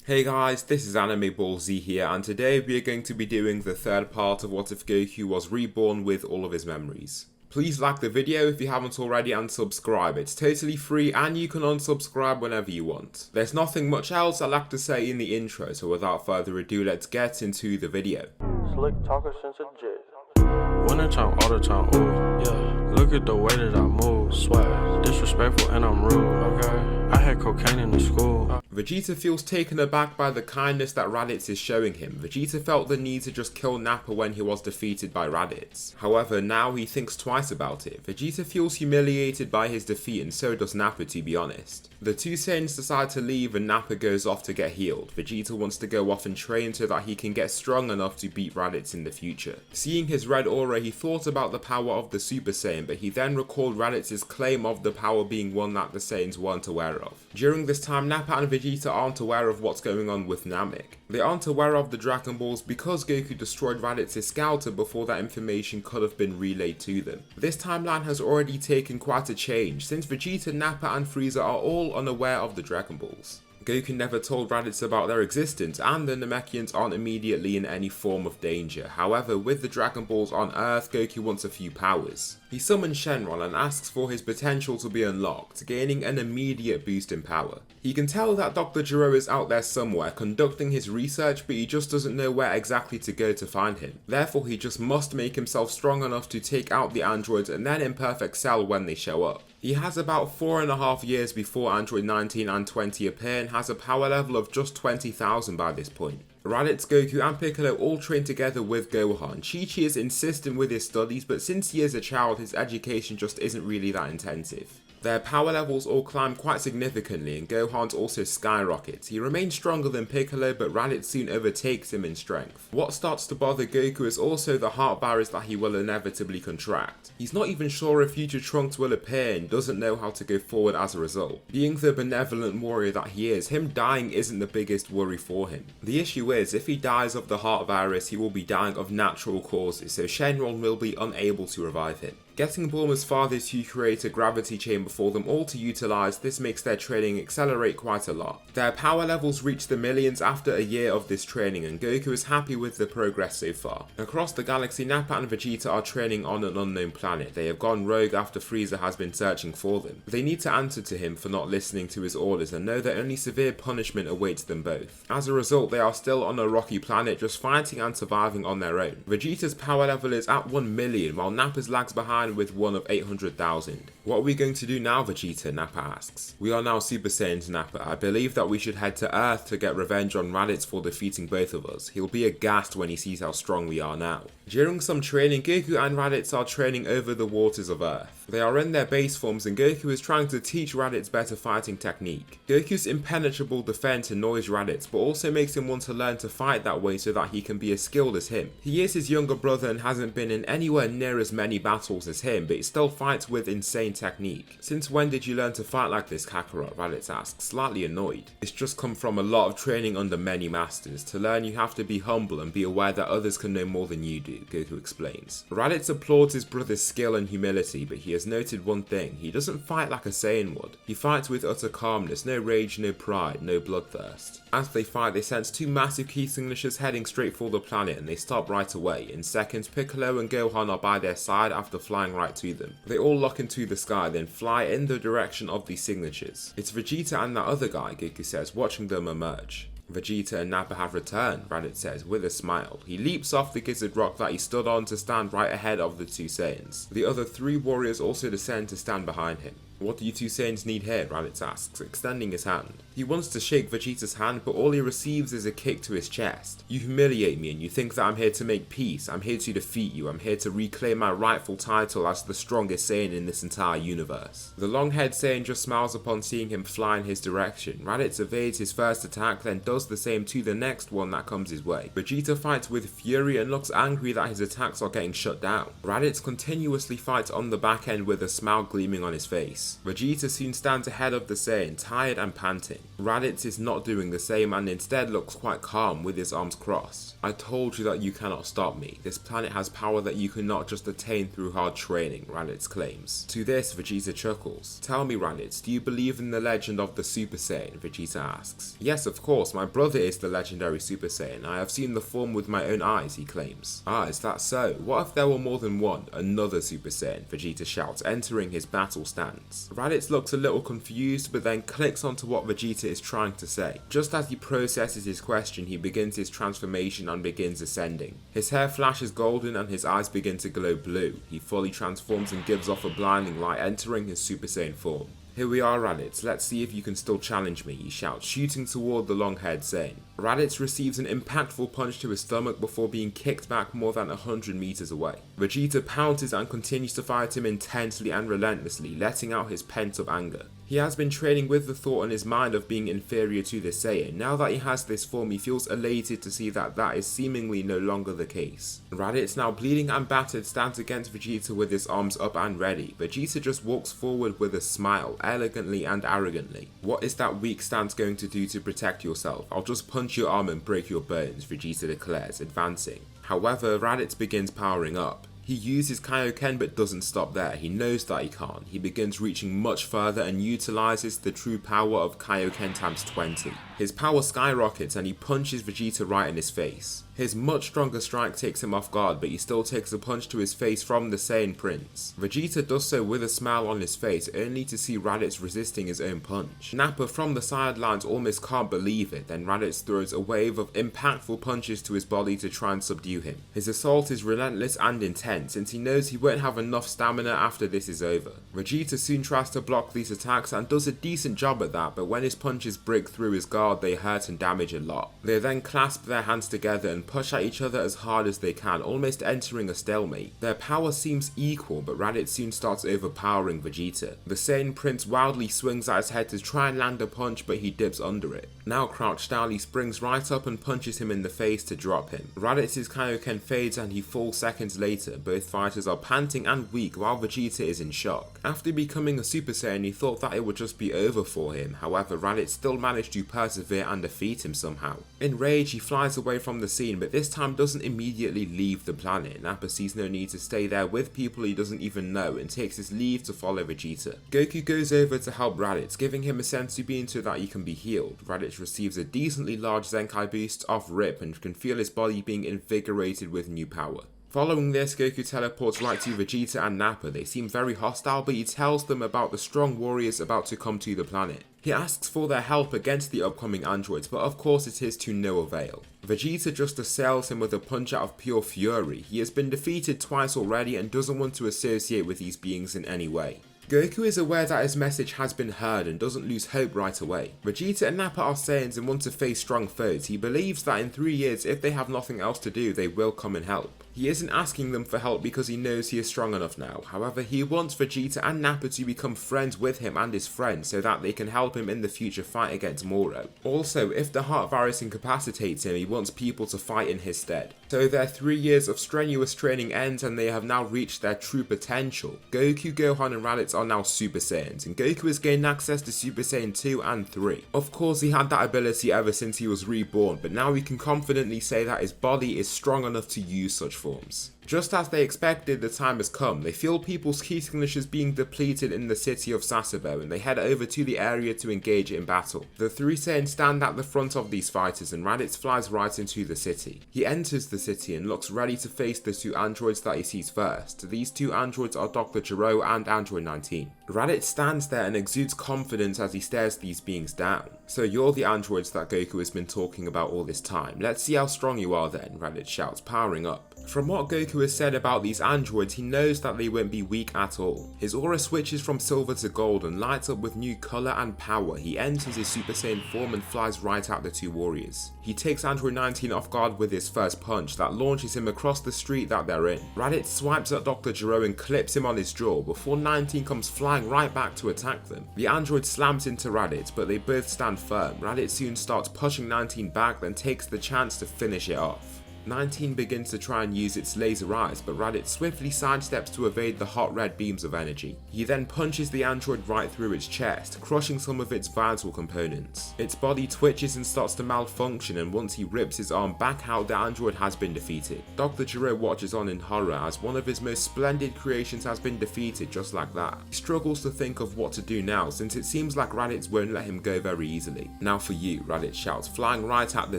Hey guys, this is Anime Ball Z here, and today we are going to be doing the third part of What If Goku Was Reborn with all of his memories. Please like the video if you haven't already and subscribe. It's totally free and you can unsubscribe whenever you want. There's nothing much else I'd like to say in the intro, so without further ado, let's get into the video. Slick talker since a jet. Winter time, all the time, ooh, yeah. Look at the way that I move, swag. Disrespectful and I'm rude, okay. I had cocaine in the school. Vegeta feels taken aback by the kindness that Raditz is showing him. Vegeta felt the need to just kill Nappa when he was defeated by Raditz. However, now he thinks twice about it. Vegeta feels humiliated by his defeat, and so does Nappa, to be honest. The two Saiyans decide to leave and Nappa goes off to get healed. Vegeta wants to go off and train so that he can get strong enough to beat Raditz in the future. Seeing his red aura, he thought about the power of the Super Saiyan, but he then recalled Raditz's claim of the power being one that the Saiyans weren't aware of. During this time, Nappa and Vegeta aren't aware of what's going on with Namek. They aren't aware of the Dragon Balls because Goku destroyed Raditz's scouter before that information could have been relayed to them. This timeline has already taken quite a change, since Vegeta, Nappa and Frieza are all unaware of the Dragon Balls. Goku never told Raditz about their existence, and the Namekians aren't immediately in any form of danger. However, with the Dragon Balls on Earth, Goku wants a few powers. He summons Shenron and asks for his potential to be unlocked, gaining an immediate boost in power. He can tell that Dr. Gero is out there somewhere conducting his research, but he just doesn't know where exactly to go to find him. Therefore, he just must make himself strong enough to take out the androids and then Imperfect Cell when they show up. He has about 4.5 years before Android 19 and 20 appear and has a power level of just 20,000 by this point. Raditz, Goku and Piccolo all train together with Gohan. Chi-Chi is insistent with his studies, but since he is a child, his education just isn't really that intensive. Their power levels all climb quite significantly and Gohan's also skyrockets. He remains stronger than Piccolo, but Raditz soon overtakes him in strength. What starts to bother Goku is also the heart virus that he will inevitably contract. He's not even sure if future Trunks will appear and doesn't know how to go forward as a result. Being the benevolent warrior that he is, him dying isn't the biggest worry for him. The issue is, if he dies of the heart virus, he will be dying of natural causes, so Shenron will be unable to revive him. Getting Bulma's father to create a gravity chamber for them all to utilise, this makes their training accelerate quite a lot. Their power levels reach the millions after a year of this training, and Goku is happy with the progress so far. Across the galaxy, Nappa and Vegeta are training on an unknown planet. They have gone rogue after Frieza has been searching for them. They need to answer to him for not listening to his orders and know that only severe punishment awaits them both. As a result, they are still on a rocky planet just fighting and surviving on their own. Vegeta's power level is at 1 million while Nappa's lags behind with one of 800,000. What are we going to do now, Vegeta? Nappa asks. We are now Super Saiyans, Nappa. I believe that we should head to Earth to get revenge on Raditz for defeating both of us. He'll be aghast when he sees how strong we are now. During some training, Goku and Raditz are training over the waters of Earth. They are in their base forms and Goku is trying to teach Raditz better fighting technique. Goku's impenetrable defense annoys Raditz, but also makes him want to learn to fight that way so that he can be as skilled as him. He is his younger brother and hasn't been in anywhere near as many battles as him, but he still fights with insane technique. Since when did you learn to fight like this, Kakarot? Raditz asks, slightly annoyed. It's just come from a lot of training under many masters. To learn you have to be humble and be aware that others can know more than you do, Goku explains. Raditz applauds his brother's skill and humility, but he has noted one thing: he doesn't fight like a Saiyan would. He fights with utter calmness, no rage, no pride, no bloodthirst. As they fight, they sense two massive key signatures heading straight for the planet and they stop right away. In seconds, Piccolo and Gohan are by their side after flying right to them. They all lock into the sky, then fly in the direction of these signatures. It's Vegeta and that other guy, Goku says, watching them emerge. Vegeta and Nappa have returned, Raditz says, with a smile. He leaps off the gizzard rock that he stood on to stand right ahead of the two Saiyans. The other three warriors also descend to stand behind him. What do you two Saiyans need here? Raditz asks, extending his hand. He wants to shake Vegeta's hand, but all he receives is a kick to his chest. You humiliate me and you think that I'm here to make peace. I'm here to defeat you. I'm here to reclaim my rightful title as the strongest Saiyan in this entire universe. The long-haired Saiyan just smiles upon seeing him fly in his direction. Raditz evades his first attack, then does the same to the next one that comes his way. Vegeta fights with fury and looks angry that his attacks are getting shut down. Raditz continuously fights on the back end with a smile gleaming on his face. shouts. Vegeta soon stands ahead of the Saiyan, tired and panting. Raditz is not doing the same and instead looks quite calm with his arms crossed. I told you that you cannot stop me. This planet has power that you cannot just attain through hard training, Raditz claims. To this, Vegeta chuckles. Tell me, Raditz, do you believe in the legend of the Super Saiyan? Vegeta asks. Yes, of course, my brother is the legendary Super Saiyan. I have seen the form with my own eyes, he claims. Ah, is that so? What if there were more than one? Another Super Saiyan, Vegeta shouts, entering his battle stance. Raditz looks a little confused, but then clicks onto what Vegeta is trying to say. Just as he processes his question, he begins his transformation and begins ascending. His hair flashes golden and his eyes begin to glow blue. He fully transforms and gives off a blinding light, entering his Super Saiyan form. Here we are, Raditz, let's see if you can still challenge me, he shouts, shooting toward the long-haired Saiyan. Raditz receives an impactful punch to his stomach before being kicked back more than 100 meters away. Vegeta pounces and continues to fight him intensely and relentlessly, letting out his pent-up anger. He has been training with the thought in his mind of being inferior to the Saiyan. Now that he has this form, he feels elated to see that that is seemingly no longer the case. Raditz, now bleeding and battered, stands against Vegeta with his arms up and ready. Vegeta just walks forward with a smile, elegantly and arrogantly. What is that weak stance going to do to protect yourself? I'll just punch your arm and break your bones, Vegeta declares, advancing. However, Raditz begins powering up. He uses Kaioken but doesn't stop there. He knows that he can't. He begins reaching much further and utilizes the true power of Kaioken times 20. His power skyrockets and he punches Vegeta right in his face. His much stronger strike takes him off guard, but he still takes a punch to his face from the Saiyan Prince. Vegeta does so with a smile on his face, only to see Raditz resisting his own punch. Nappa from the sidelines almost can't believe it, then Raditz throws a wave of impactful punches to his body to try and subdue him. His assault is relentless and intense, since he knows he won't have enough stamina after this is over. Vegeta soon tries to block these attacks and does a decent job at that, but when his punches break through his guard, they hurt and damage a lot. They then clasp their hands together and push at each other as hard as they can, almost entering a stalemate. Their power seems equal, but Raditz soon starts overpowering Vegeta. The Saiyan Prince wildly swings at his head to try and land a punch, but he dips under it. Now crouched down, he springs right up and punches him in the face to drop him. Raditz's Kaioken fades and he falls seconds later. Both fighters are panting and weak while Vegeta is in shock. After becoming a Super Saiyan, he thought that it would just be over for him. However, Raditz still managed to persevere and defeat him somehow. In rage, he flies away from the scene, but this time doesn't immediately leave the planet. Nappa sees no need to stay there with people he doesn't even know and takes his leave to follow Vegeta. Goku goes over to help Raditz, giving him a senzu bean so that he can be healed. Raditz receives a decently large Zenkai boost off rip and can feel his body being invigorated with new power. Following this, Goku teleports right to Vegeta and Nappa. They seem very hostile, but he tells them about the strong warriors about to come to the planet. He asks for their help against the upcoming androids, but of course it is to no avail. Vegeta just assails him with a punch out of pure fury. He has been defeated twice already and doesn't want to associate with these beings in any way. Goku is aware that his message has been heard and doesn't lose hope right away. Vegeta and Nappa are Saiyans and want to face strong foes. He believes that in 3 years, if they have nothing else to do, they will come and help. He isn't asking them for help because he knows he is strong enough now. However, he wants Vegeta and Nappa to become friends with him and his friends so that they can help him in the future fight against Moro. Also, if the heart virus incapacitates him, he wants people to fight in his stead. So their 3 years of strenuous training ends and they have now reached their true potential. Goku, Gohan and Raditz are now Super Saiyans, and Goku has gained access to Super Saiyan 2 and 3. Of course, he had that ability ever since he was reborn, but now he can confidently say that his body is strong enough to use such forms. Just as they expected, the time has come. They feel people's ki signatures being depleted in the city of Sasebo, and they head over to the area to engage in battle. The 3 Saiyans stand at the front of these fighters, and Raditz flies right into the city. He enters the city and looks ready to face the 2 androids that he sees first. These 2 androids are Dr. Gero and Android 19. Raditz stands there and exudes confidence as he stares these beings down. So you're the androids that Goku has been talking about all this time. Let's see how strong you are then, Raditz shouts, powering up. From what Goku has said about these androids, he knows that they won't be weak at all. His aura switches from silver to gold and lights up with new colour and power. He enters his Super Saiyan form and flies right at the 2 warriors. He takes Android 19 off guard with his first punch that launches him across the street that they're in. Raditz swipes at Dr. Gero and clips him on his jaw before 19 comes flying right back to attack them. The android slams into Raditz, but they both stand firm. Raditz soon starts pushing 19 back, then takes the chance to finish it off. 19 begins to try and use its laser eyes, but Raditz swiftly sidesteps to evade the hot red beams of energy. He then punches the android right through its chest, crushing some of its vital components. Its body twitches and starts to malfunction, and once he rips his arm back out, the android has been defeated. Dr. Gero watches on in horror as one of his most splendid creations has been defeated just like that. He struggles to think of what to do now, since it seems like Raditz won't let him go very easily. "Now for you," Raditz shouts, flying right at the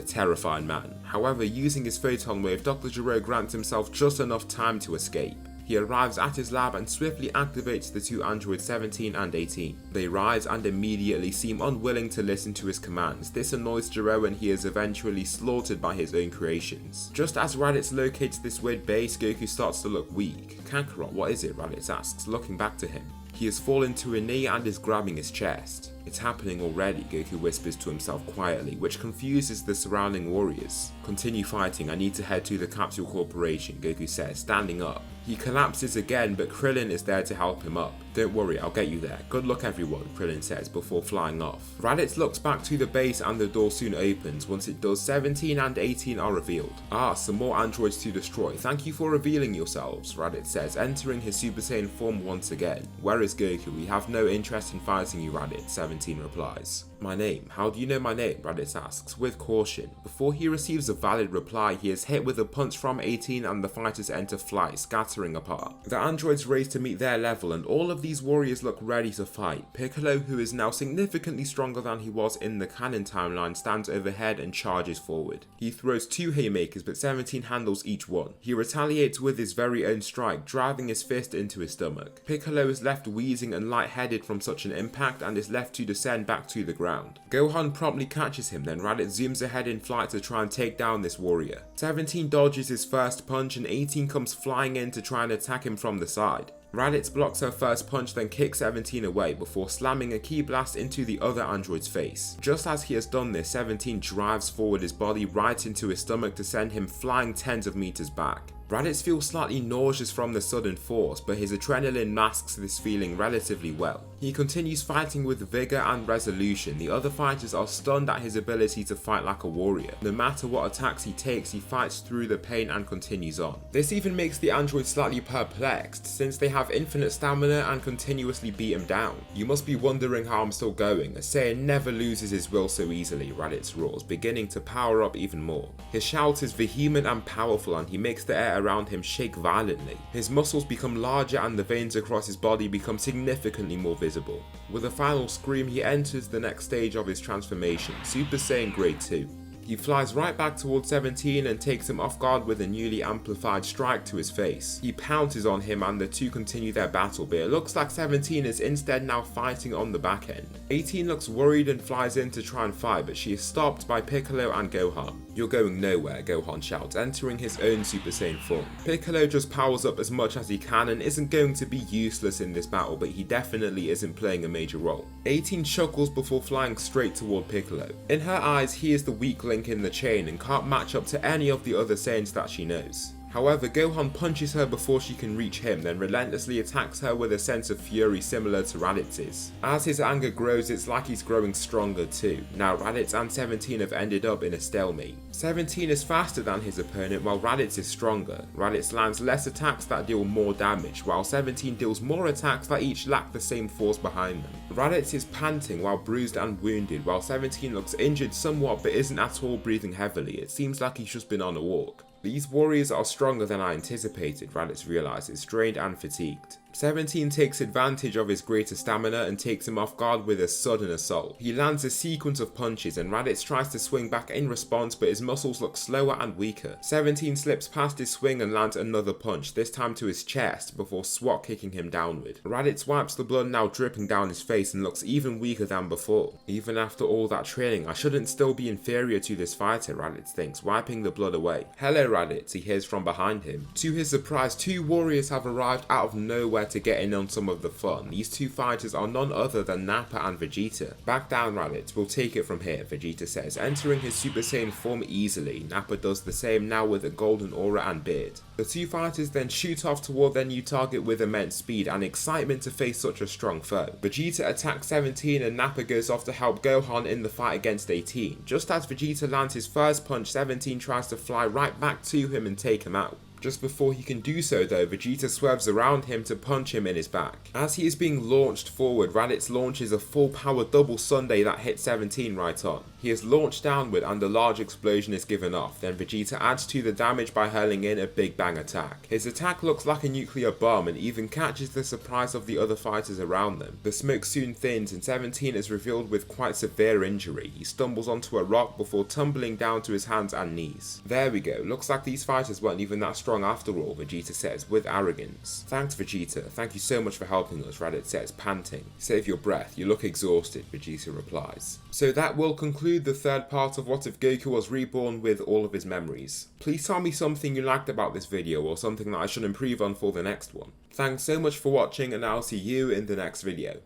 terrified man. However, using his photon wave, Dr. Gero grants himself just enough time to escape. He arrives at his lab and swiftly activates the two androids 17 and 18. They rise and immediately seem unwilling to listen to his commands. This annoys Gero and he is eventually slaughtered by his own creations. Just as Raditz locates this weird base, Goku starts to look weak. "Kakarot, what is it?" Raditz asks, looking back to him. He has fallen to a knee and is grabbing his chest. "It's happening already," Goku whispers to himself quietly, which confuses the surrounding warriors. "Continue fighting, I need to head to the Capsule Corporation," Goku says, standing up. He collapses again, but Krillin is there to help him up. "Don't worry, I'll get you there. Good luck everyone," Krillin says before flying off. Raditz looks back to the base and the door soon opens. Once it does, 17 and 18 are revealed. Some more androids to destroy. Thank you for revealing yourselves," Raditz says, entering his Super Saiyan form once again. "Where is Goku? We have no interest in fighting you, Raditz," 17 replies. "My name? How do you know my name?" Raditz asks, with caution. Before he receives a valid reply, he is hit with a punch from 18 and the fighters enter flight, scattering apart. The androids race to meet their level and all of these warriors look ready to fight. Piccolo, who is now significantly stronger than he was in the canon timeline, stands overhead and charges forward. He throws 2 haymakers, but 17 handles each one. He retaliates with his very own strike, driving his fist into his stomach. Piccolo is left wheezing and lightheaded from such an impact and is left to descend back to the ground. Gohan promptly catches him, then Raditz zooms ahead in flight to try and take down this warrior. 17 dodges his first punch and 18 comes flying in to try and attack him from the side. Raditz blocks her first punch, then kicks 17 away before slamming a ki blast into the other android's face. Just as he has done this, 17 drives forward his body right into his stomach to send him flying tens of meters back. Raditz feels slightly nauseous from the sudden force, but his adrenaline masks this feeling relatively well. He continues fighting with vigor and resolution. The other fighters are stunned at his ability to fight like a warrior. No matter what attacks he takes, he fights through the pain and continues on. This even makes the androids slightly perplexed, since they have infinite stamina and continuously beat him down. "You must be wondering how I'm still going. A Saiyan never loses his will so easily," Raditz roars, beginning to power up even more. His shout is vehement and powerful and he makes the air around him shake violently. His muscles become larger and the veins across his body become significantly more visible. With a final scream, he enters the next stage of his transformation, Super Saiyan Grade 2. He flies right back towards 17 and takes him off guard with a newly amplified strike to his face. He pounces on him and the two continue their battle, but it looks like 17 is instead now fighting on the back end. 18 looks worried and flies in to try and fight, but she is stopped by Piccolo and Gohan. "You're going nowhere," Gohan shouts, entering his own Super Saiyan form. Piccolo just powers up as much as he can and isn't going to be useless in this battle, but he definitely isn't playing a major role. 18 chuckles before flying straight toward Piccolo. In her eyes, he is the weak link in the chain and can't match up to any of the other Saiyans that she knows. However, Gohan punches her before she can reach him, then relentlessly attacks her with a sense of fury similar to Raditz's. As his anger grows, it's like he's growing stronger too. Now Raditz and 17 have ended up in a stalemate. 17 is faster than his opponent while Raditz is stronger. Raditz lands less attacks that deal more damage, while 17 deals more attacks that each lack the same force behind them. Raditz is panting while bruised and wounded, while 17 looks injured somewhat but isn't at all breathing heavily. It seems like he's just been on a walk. "These warriors are stronger than I anticipated," Raditz realizes, drained and fatigued. 17 takes advantage of his greater stamina and takes him off guard with a sudden assault. He lands a sequence of punches and Raditz tries to swing back in response, but his muscles look slower and weaker. 17 slips past his swing and lands another punch, this time to his chest, before swat kicking him downward. Raditz wipes the blood now dripping down his face and looks even weaker than before. Even after all that training, I shouldn't still be inferior to this fighter, Raditz thinks, wiping the blood away. "Hello Raditz," he hears from behind him. To his surprise, two warriors have arrived out of nowhere to get in on some of the fun. These two fighters are none other than Nappa and Vegeta. Back down, Raditz, we'll take it from here, Vegeta says, entering his Super Saiyan form easily. Nappa does the same now with a golden aura and beard. The two fighters then shoot off toward their new target with immense speed and excitement to face such a strong foe. Vegeta attacks 17 and Nappa goes off to help Gohan in the fight against 18. Just as Vegeta lands his first punch, 17 tries to fly right back to him and take him out. Just before he can do so though, Vegeta swerves around him to punch him in his back. As he is being launched forward, Raditz launches a full power double Sunday that hits 17 right on. He is launched downward and a large explosion is given off, then Vegeta adds to the damage by hurling in a big bang attack. His attack looks like a nuclear bomb and even catches the surprise of the other fighters around them. The smoke soon thins and 17 is revealed with quite severe injury. He stumbles onto a rock before tumbling down to his hands and knees. There we go, looks like these fighters weren't even that strong after all, Vegeta says with arrogance. Thanks Vegeta, thank you so much for helping us, Raditz says, panting. Save your breath, you look exhausted, Vegeta replies. So that will conclude the third part of What If Goku Was Reborn with all of his memories. Please tell me something you liked about this video or something that I should improve on for the next one. Thanks so much for watching and I'll see you in the next video.